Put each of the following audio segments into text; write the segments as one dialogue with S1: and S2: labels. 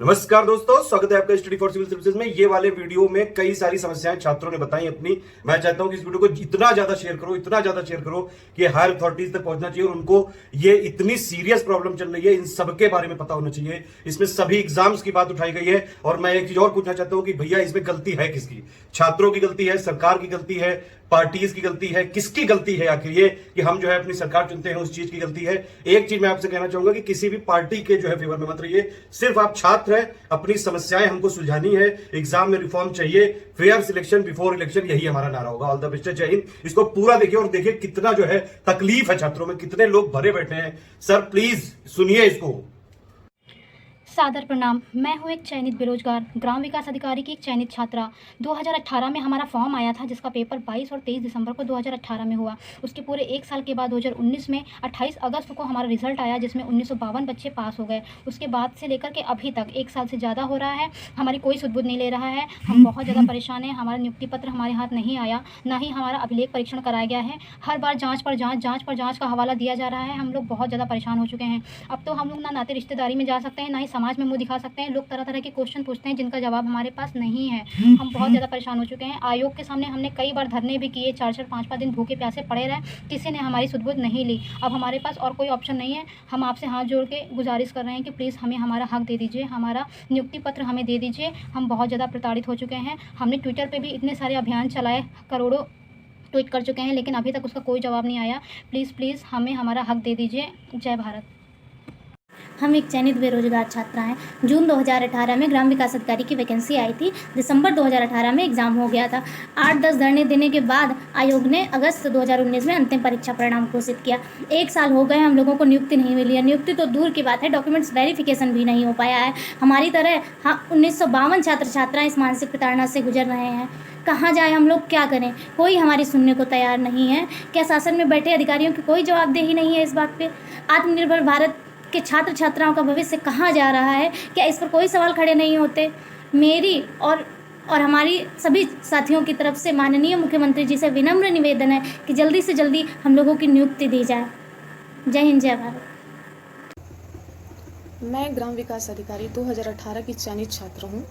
S1: नमस्कार दोस्तों, स्वागत है आपका स्टडी फॉर सिविल सर्विसेज में। ये वाले वीडियो में कई सारी समस्याएं छात्रों ने बताई अपनी। मैं चाहता हूं कि इस वीडियो को इतना ज्यादा शेयर करो कि हायर अथॉरिटीज तक पहुंचना चाहिए और उनको ये इतनी सीरियस प्रॉब्लम चल रही है इन सबके बारे में पता होना चाहिए। इसमें सभी एग्जाम्स की बात उठाई गई है और मैं एक चीज और पूछना चाहता हूं कि भैया इसमें गलती है किसकी? छात्रों की गलती है, सरकार की गलती है, पार्टीज की गलती है, किसकी गलती है आखिर ये कि हम जो है अपनी सरकार चुनते हैं उस चीज की गलती है? एक चीज मैं आपसे कहना चाहूंगा कि किसी भी पार्टी के जो है फेवर में मत रहिए। सिर्फ आप छात्र हैं, अपनी समस्याएं हमको सुलझानी है, एग्जाम में रिफॉर्म चाहिए, फेयर सिलेक्शन बिफोर इलेक्शन, यही हमारा नारा होगा। ऑल द बेस्ट, जय हिंद। इसको पूरा देखिए और देखिए कितना जो है तकलीफ है छात्रों में, कितने लोग भरे बैठे हैं। सर प्लीज सुनिए इसको।
S2: सादर प्रणाम। मैं हूँ एक चयनित बेरोजगार ग्राम विकास अधिकारी की एक चयनित छात्रा। 2018 में हमारा फॉर्म आया था जिसका पेपर 22 और 23 दिसंबर को 2018 में हुआ। उसके पूरे एक साल के बाद 2019 में 28 अगस्त को हमारा रिजल्ट आया जिसमें 1952 बच्चे पास हो गए। उसके बाद से लेकर के अभी तक एक साल से ज़्यादा हो रहा है, हमारी कोई सुध-बुध नहीं ले रहा है। हम बहुत ज़्यादा परेशान हैं। हमारा नियुक्ति पत्र हमारे हाथ नहीं आया, ना ही हमारा अभिलेख परीक्षण कराया गया है। हर बार जाँच पर जाँच का हवाला दिया जा रहा है। हम लोग बहुत ज़्यादा परेशान हो चुके हैं। अब तो हम लोग ना नाते रिश्तेदारी में जा सकते हैं, ना ही समाज में मुंह दिखा सकते हैं। लोग तरह तरह के क्वेश्चन पूछते हैं जिनका जवाब हमारे पास नहीं है। हम बहुत ज़्यादा परेशान हो चुके हैं। आयोग के सामने हमने कई बार धरने भी किए, 4-4 5-5 दिन भूखे प्यासे पड़े रहे, किसी ने हमारी सुध-बुध नहीं ली। अब हमारे पास और कोई ऑप्शन नहीं है। हम आपसे हाथ जोड़ के गुजारिश कर रहे हैं कि प्लीज़ हमें हमारा हक दे दीजिए, हमारा नियुक्ति पत्र हमें दे दीजिए। हम बहुत ज़्यादा प्रताड़ित हो चुके हैं। हमने ट्विटर पर भी इतने सारे अभियान चलाए, करोड़ों ट्वीट कर चुके हैं, लेकिन अभी तक उसका कोई जवाब नहीं आया। प्लीज़ हमें हमारा हक दे दीजिए। जय भारत।
S3: हम एक चयनित बेरोजगार छात्रा हैं। जून 2018 में ग्राम विकास अधिकारी की वैकेंसी आई थी। दिसंबर 2018 में एग्ज़ाम हो गया था। 8-10 धरने देने के बाद आयोग ने अगस्त 2019 में अंतिम परीक्षा परिणाम घोषित किया। एक साल हो गए, हम लोगों को नियुक्ति नहीं मिली है। नियुक्ति तो दूर की बात है, डॉक्यूमेंट्स वेरिफिकेशन भी नहीं हो पाया है। हमारी तरह 1952 छात्र छात्राएँ इस मानसिक प्रताड़ना से गुजर रहे हैं। कहाँ जाए हम लोग, क्या करें? कोई हमारी सुनने को तैयार नहीं है। क्या शासन में बैठे अधिकारियों की कोई जवाबदेही नहीं है इस बात पे? आत्मनिर्भर भारत के छात्र छात्राओं का भविष्य कहाँ जा रहा है? क्या इस पर कोई सवाल खड़े नहीं होते? मेरी और हमारी सभी साथियों की तरफ से माननीय मुख्यमंत्री जी से विनम्र निवेदन है कि जल्दी से जल्दी हम लोगों की नियुक्ति दी जाए। जय हिंद, जय भारत।
S4: मैं ग्राम विकास अधिकारी 2018 की चयनित छात्र हूँ,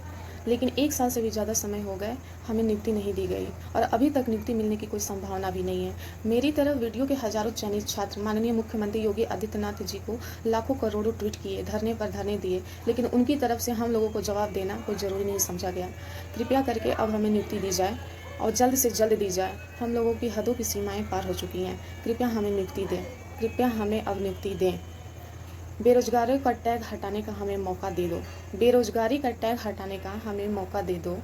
S4: लेकिन एक साल से भी ज़्यादा समय हो गए हमें नियुक्ति नहीं दी गई और अभी तक नियुक्ति मिलने की कोई संभावना भी नहीं है। मेरी तरह वीडियो के हजारों चयनित छात्र माननीय मुख्यमंत्री योगी आदित्यनाथ जी को लाखों करोड़ों ट्वीट किए, धरने पर धरने दिए, लेकिन उनकी तरफ से हम लोगों को जवाब देना कोई ज़रूरी नहीं समझा गया। कृपया करके अब हमें नियुक्ति दी जाए और जल्द से जल्द दी जाए। हम लोगों की हदों की सीमाएँ पार हो चुकी हैं। कृपया हमें नियुक्ति दें, कृपया हमें अब नियुक्ति दें। बेरोजगारी का टैग हटाने का हमें मौका दे दो। बेरोजगारी का टैग हटाने का हमें मौका दे दो।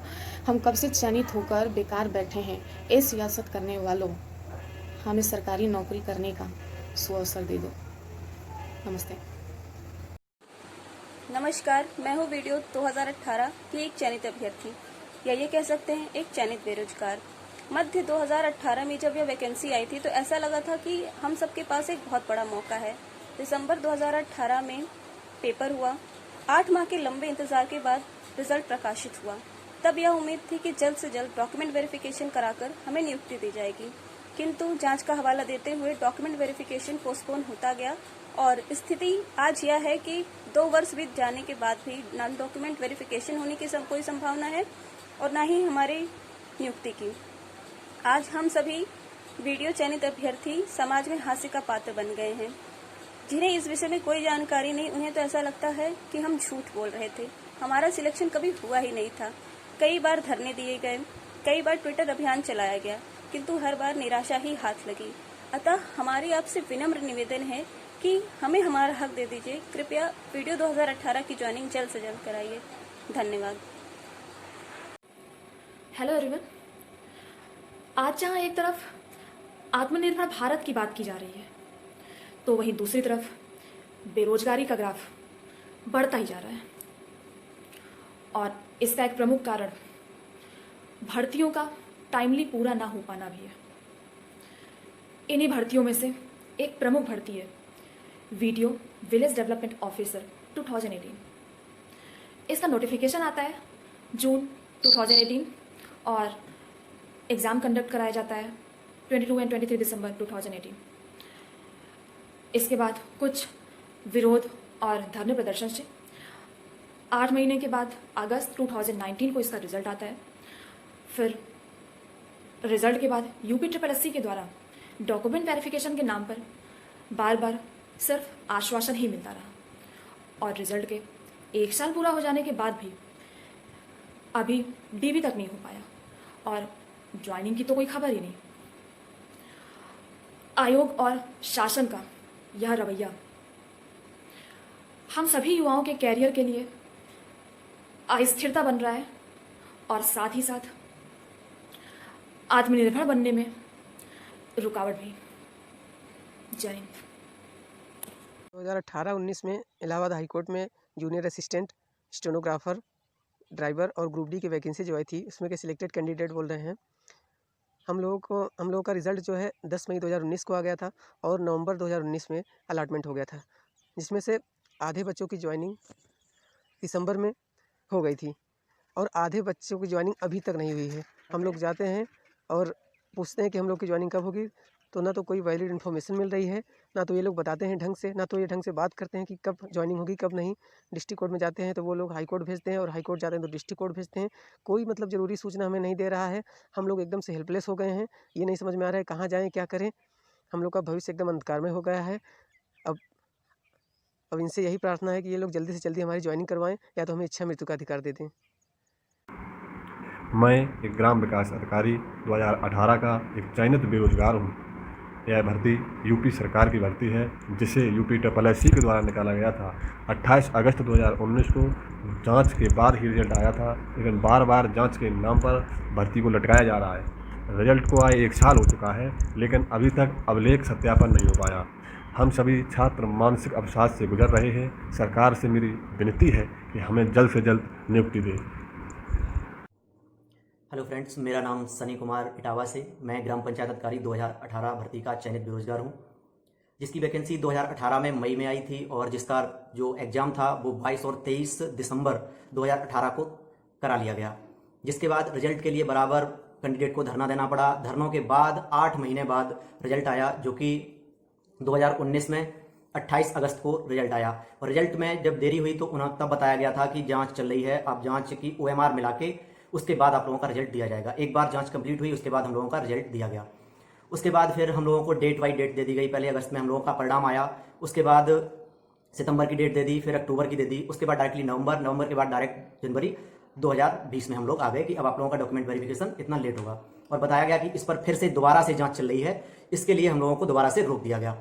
S4: हम कब से चयनित होकर बेकार बैठे हैं। ए सियासत करने वालों, हमें सरकारी नौकरी करने का सुअवसर दे दो। नमस्ते।
S5: नमस्कार, मैं हूँ वीडियो 2018 की एक चयनित अभ्यर्थी, या ये कह सकते हैं एक चयनित बेरोजगार। मध्य 2018 में जब यह वैकेंसी आई थी तो ऐसा लगा था कि हम सबके पास एक बहुत बड़ा मौका है। दिसंबर 2018 में पेपर हुआ। 8 माह के लंबे इंतजार के बाद रिजल्ट प्रकाशित हुआ। तब यह उम्मीद थी कि जल्द से जल्द डॉक्यूमेंट वेरिफिकेशन कराकर हमें नियुक्ति दी जाएगी, किंतु जांच का हवाला देते हुए डॉक्यूमेंट वेरिफिकेशन पोस्टपोन होता गया और स्थिति आज यह है कि 2 वर्ष बीत जाने के बाद भी न डॉक्यूमेंट वेरिफिकेशन होने की कोई संभावना है और न ही हमारी नियुक्ति की। आज हम सभी वीडियो चयनित अभ्यर्थी समाज में हास्य का पात्र बन गए हैं। जिन्हें इस विषय में कोई जानकारी नहीं, उन्हें तो ऐसा लगता है कि हम झूठ बोल रहे थे। हमारा सिलेक्शन कभी हुआ ही नहीं था। कई बार धरने दिए गए, कई बार ट्विटर अभियान चलाया गया, किंतु हर बार निराशा ही हाथ लगी। अतः हमारी आपसे विनम्र निवेदन है कि हमें हमारा हक दे दीजिए। कृपया वीडियो 2018 की ज्वाइनिंग जल्द से जल्द कराइए। धन्यवाद।
S6: Hello everyone. आज जहाँ एक तरफ आत्मनिर्भर भारत की बात की जा रही है, तो वहीं दूसरी तरफ बेरोजगारी का ग्राफ बढ़ता ही जा रहा है और इसका एक प्रमुख कारण भर्तियों का टाइमली पूरा ना हो पाना भी है। इन्हीं भर्तियों में से एक प्रमुख भर्ती है वीडियो विलेज डेवलपमेंट ऑफिसर 2018। इसका नोटिफिकेशन आता है जून 2018 और एग्ज़ाम कंडक्ट कराया जाता है 22 एंड 23 दिसंबर 2018। इसके बाद कुछ विरोध और धरने प्रदर्शन से 8 महीने के बाद अगस्त 2019 को इसका रिजल्ट आता है। फिर रिजल्ट के बाद UPSSC के द्वारा डॉक्यूमेंट वेरिफिकेशन के नाम पर बार बार सिर्फ आश्वासन ही मिलता रहा, और रिजल्ट के 1 साल पूरा हो जाने के बाद भी अभी DB तक नहीं हो पाया, और ज्वाइनिंग की तो कोई खबर ही नहीं। आयोग और शासन का यह रवैया हम सभी युवाओं के कैरियर के लिए अस्थिरता बन रहा है, और साथ ही साथ आत्मनिर्भर बनने में रुकावट भी। जय हिंद।
S7: 2018-19 में इलाहाबाद हाई कोर्ट में जूनियर असिस्टेंट, स्टेनोग्राफर, ड्राइवर और ग्रुप डी की वैकेंसी जो आई थी, उसमें के सिलेक्टेड कैंडिडेट बोल रहे हैं। हम लोगों का रिज़ल्ट जो है 10 मई 2019 को आ गया था, और नवंबर 2019 में अलॉटमेंट हो गया था, जिसमें से आधे बच्चों की ज्वाइनिंग दिसंबर में हो गई थी, और आधे बच्चों की ज्वाइनिंग अभी तक नहीं हुई है। हम लोग जाते हैं और पूछते हैं कि हम लोग की ज्वाइनिंग कब होगी, तो ना तो कोई वैलिड इन्फॉर्मेशन मिल रही है, ना तो ये लोग बताते हैं ढंग से, ना तो ये ढंग से बात करते हैं कि कब ज्वाइनिंग होगी कब नहीं। डिस्ट्रिक्ट कोर्ट में जाते हैं तो वो लोग हाई कोर्ट भेजते हैं, और हाई कोर्ट जाते हैं तो डिस्ट्रिक्ट कोर्ट भेजते हैं। कोई मतलब ज़रूरी सूचना हमें नहीं दे रहा है। हम लोग एकदम से हेल्पलेस हो गए हैं। ये नहीं समझ में आ रहा है कहाँ जाएँ, क्या करें। हम लोग का भविष्य एकदम अंधकार में हो गया है। अब इनसे यही प्रार्थना है कि ये लोग जल्दी से जल्दी हमारी ज्वाइनिंग करवाएं, या तो हमें इच्छा मृत्यु का अधिकार दे दें।
S8: मैं एक ग्राम विकास अधिकारी 2018 का एक चयनित बेरोजगार हूँ। यह भर्ती यूपी सरकार की भर्ती है, जिसे UPSSC के द्वारा निकाला गया था। 28 अगस्त 2019 को जांच के बाद ही रिजल्ट आया था, लेकिन बार बार जांच के नाम पर भर्ती को लटकाया जा रहा है। रिजल्ट को आए 1 साल हो चुका है, लेकिन अभी तक अभिलेख सत्यापन नहीं हो पाया। हम सभी छात्र मानसिक अवसाद से गुजर रहे हैं। सरकार से मेरी विनती है कि हमें जल्द से जल्द नियुक्ति दे।
S9: हेलो फ्रेंड्स, मेरा नाम सनी कुमार इटावा से। मैं ग्राम पंचायत अधिकारी 2018 भर्ती का चयनित बेरोजगार हूं, जिसकी वैकेंसी 2018 में मई में आई थी, और जिसका जो एग्ज़ाम था वो 22 और 23 दिसंबर 2018 को करा लिया गया। जिसके बाद रिजल्ट के लिए बराबर कैंडिडेट को धरना देना पड़ा। धरनों के बाद 8 महीने बाद रिजल्ट आया, जो कि 2019 में 28 अगस्त को रिजल्ट आया। और रिजल्ट में जब देरी हुई तो उन्हें तब बताया गया था कि जांच चल रही है, आप जांच की OMR मिला के उसके बाद आप लोगों का रिजल्ट दिया जाएगा। एक बार जांच कंप्लीट हुई, उसके बाद हम लोगों का रिजल्ट दिया गया। उसके बाद फिर हम लोगों को डेट बाई डेट दे दी गई। पहले अगस्त में हम लोगों का परिणाम आया, उसके बाद सितंबर की डेट दे दी, फिर अक्टूबर की दे दी, उसके बाद डायरेक्टली नवंबर के बाद डायरेक्ट जनवरी 2020 में हम लोग आ गए कि अब आप लोगों का डॉक्यूमेंट वेरिफिकेशन इतना लेट होगा। और बताया गया कि इस पर फिर से दोबारा से जांच चल रही है, इसके लिए हम लोगों को दोबारा से रोक दिया गया।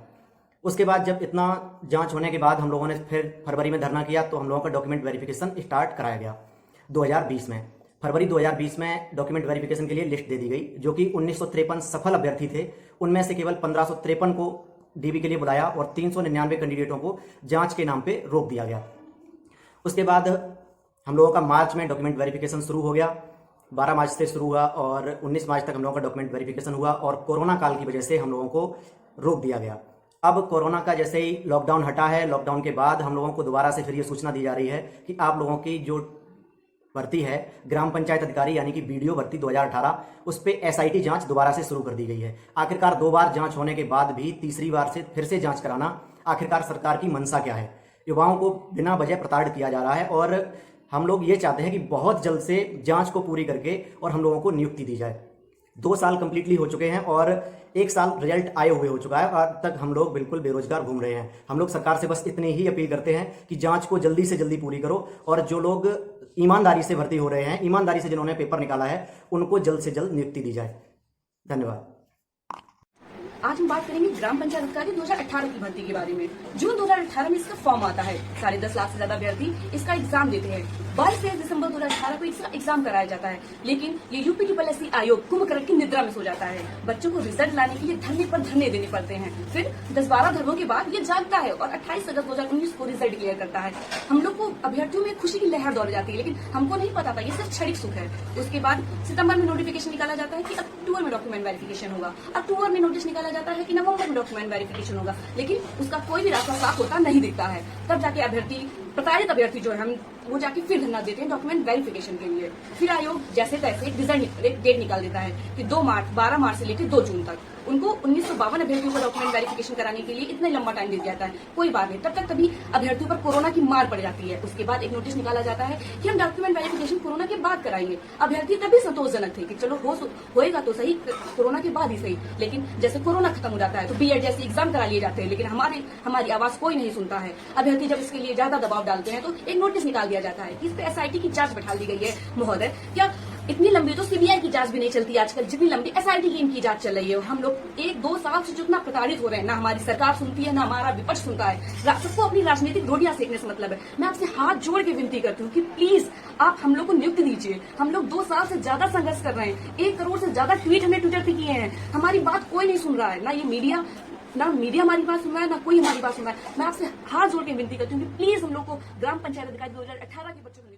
S9: उसके बाद जब इतना जांच होने के बाद हम लोगों ने फिर फरवरी में धरना किया, तो हम लोगों का डॉक्यूमेंट वेरिफिकेशन स्टार्ट कराया गया 2020 में। फरवरी 2020 में डॉक्यूमेंट वेरिफिकेशन के लिए लिस्ट दे दी गई, जो कि 1953 सफल अभ्यर्थी थे। उनमें से केवल 1553 को DB के लिए बुलाया, और 399 कैंडिडेटों को जांच के नाम पे रोक दिया गया। उसके बाद हम लोगों का मार्च में डॉक्यूमेंट वेरिफिकेशन शुरू हो गया। 12 मार्च से शुरू हुआ, और 19 मार्च तक हम लोगों का डॉक्यूमेंट वेरिफिकेशन हुआ, और कोरोना काल की वजह से हम लोगों को रोक दिया गया। अब कोरोना का जैसे ही लॉकडाउन हटा है, लॉकडाउन के बाद हम लोगों को दोबारा से फिर ये सूचना दी जा रही है कि आप लोगों की जो भर्ती है ग्राम पंचायत अधिकारी यानी कि BDO भर्ती 2018, उस पे SIT जांच दोबारा से शुरू कर दी गई है। आखिरकार 2 बार जांच होने के बाद भी तीसरी बार से फिर से जांच कराना, आखिरकार सरकार की मंशा क्या है? युवाओं को बिना वजह प्रताड़ित किया जा रहा है, और हम लोग ये चाहते हैं कि बहुत जल्द से जांच को पूरी करके और हम लोगों को नियुक्ति दी जाए। 2 साल कंप्लीटली हो चुके हैं, और 1 साल रिजल्ट आए हुए हो चुका है, और अब तक हम लोग बिल्कुल बेरोजगार घूम रहे हैं। हम लोग सरकार से बस इतनी ही अपील करते हैं कि जांच को जल्दी से जल्दी पूरी करो, और जो लोग ईमानदारी से भर्ती हो रहे हैं, ईमानदारी से जिन्होंने पेपर निकाला है, उनको जल्द से जल्द नियुक्ति दी जाए। धन्यवाद।
S10: आज हम बात करेंगे ग्राम पंचायत अधिकारी 2018 की भर्ती के बारे में। जून 2018 में इसका फॉर्म आता है। 10.5 लाख से ज्यादा अभ्यर्थी इसका एग्जाम देते हैं। 22 से दिसंबर 2018 को इसका एग्जाम कराया जाता है, लेकिन ये UPSSC आयोग कुंभकर्ण की निद्रा में सो जाता है। बच्चों को रिजल्ट लाने के लिए धरने पर धरने देने पड़ते हैं। फिर 10-12 धरनों के बाद ये जागता है, और 28 अगस्त 2019 को रिजल्ट क्लियर करता है। हम लोग को अभ्यर्थियों में खुशी की लहर दौड़ जाती है, लेकिन हमको नहीं पता था ये सिर्फ क्षणिक सुख है। उसके बाद सितंबर में नोटिफिकेशन निकाला जाता है कि अक्टूबर में डॉक्यूमेंट वेरिफिकेशन होगा। अक्टूबर में नोटिस निकाला जाता है कि नवंबर में डॉक्यूमेंट वेरिफिकेशन होगा, लेकिन उसका कोई भी रास्ता साफ होता नहीं दिखता है। तब जाके अभ्यर्थी, प्रताड़ित अभ्यर्थी जो है, हम वो जाके फिर धरना देते हैं डॉक्यूमेंट वेरिफिकेशन के लिए। फिर आयोग जैसे तैसे एक डेट निकाल देता है कि 12 मार्च से लेकर 2 जून तक उनको 1952 अभ्यर्थियों को डॉक्यूमेंट वेरिफिकेशन कराने के लिए इतना लंबा टाइम दे दिया जाता है। कोई बात नहीं, तब तक कभी अभ्यर्थियों पर कोरोना की मार पड़ जाती है। उसके बाद एक नोटिस निकाला जाता है कि हम डॉक्यूमेंट वेरिफिकेशन कोरोना के बाद कराएंगे। अभ्यर्थी तभी संतोषजनक थे कि चलो होएगा तो सही, कोरोना के बाद ही सही। लेकिन जैसे कोरोना खत्म हो जाता है तो बीएड जैसे एग्जाम करा लिए जाते हैं, लेकिन हमारी आवाज कोई नहीं सुनता है। अभ्यर्थी जब इसके लिए ज्यादा दबाव डालते हैं तो एक नोटिस निकाल दिया जाता है कि इस पे एसआईटी की जांच बैठा दी गई है। महोदय, क्या इतनी लंबी तो सीबीआई की जांच भी नहीं चलती आजकल, जितनी लंबी एसआईटी की इनकी जांच चल रही है। हम लोग 1-2 साल से जितना प्रताड़ित हो रहे हैं, ना हमारी सरकार सुनती है, ना हमारा विपक्ष सुनता है। सबको अपनी राजनीतिक रोटियां सेकने से मतलब है। मैं आपसे हाथ जोड़ के विनती करती हूँ कि प्लीज आप हम लोग को नियुक्ति दीजिए। हम लोग 2 साल से ज्यादा संघर्ष कर रहे हैं। 1 करोड़ से ज्यादा ट्वीट हमने ट्विटर पे किए हैं। हमारी बात कोई नहीं सुन रहा है, ना मीडिया हमारी बात सुन रहा है, ना कोई हमारी बात सुन रहा है। मैं आपसे हाथ जोड़ के विनती करती हूँ कि प्लीज हम लोग को ग्राम पंचायत अधिकारी 2018 के बच्चों को